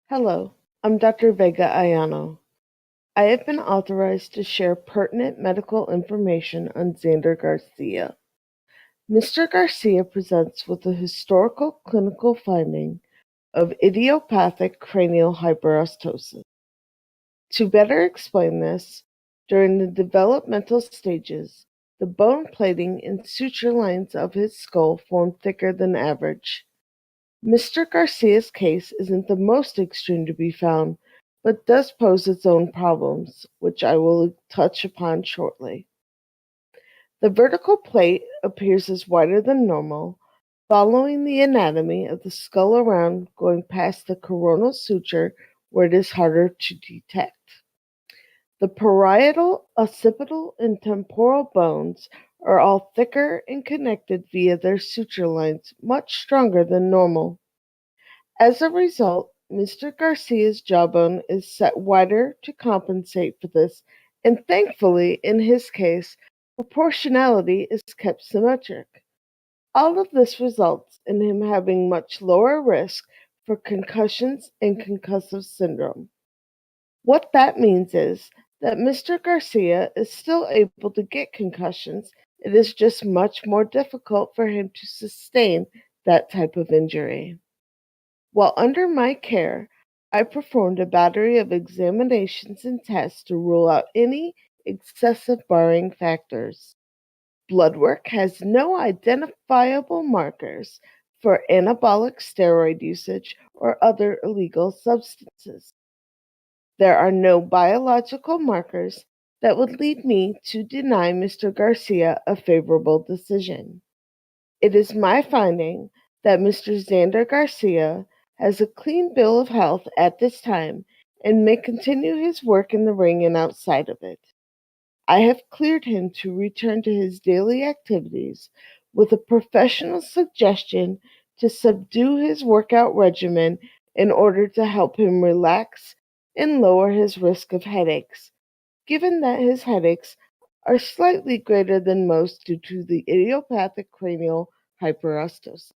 Hello, I'm Dr. Vega Ayano. I have been authorized to share pertinent medical information on Xander Garcia. Mr. Garcia presents with a historical clinical finding of idiopathic cranial hyperostosis. To better explain this, during the developmental stages, the bone plating and suture lines of his skull form thicker than average. Mr. Garcia's case isn't the most extreme to be found, but does pose its own problems, which I will touch upon shortly. The vertical plate appears as wider than normal, following the anatomy of the skull around going past the coronal suture where it is harder to detect. The parietal, occipital, and temporal bones are all thicker and connected via their suture lines much stronger than normal. As a result, Mr. Garcia's jawbone is set wider to compensate for this, and thankfully, in his case, proportionality is kept symmetric. All of this results in him having much lower risk for concussions and concussive syndrome. What that means is that Mr. Garcia is still able to get concussions. It is just much more difficult for him to sustain that type of injury. While under my care, I performed a battery of examinations and tests to rule out any excessive barring factors. Blood work has no identifiable markers for anabolic steroid usage or other illegal substances. There are no biological markers that would lead me to deny Mr. Garcia a favorable decision. It is my finding that Mr. Xander Garcia has a clean bill of health at this time and may continue his work in the ring and outside of it. I have cleared him to return to his daily activities with a professional suggestion to subdue his workout regimen in order to help him relax and lower his risk of headaches, given that his headaches are slightly greater than most due to the idiopathic cranial hyperostosis.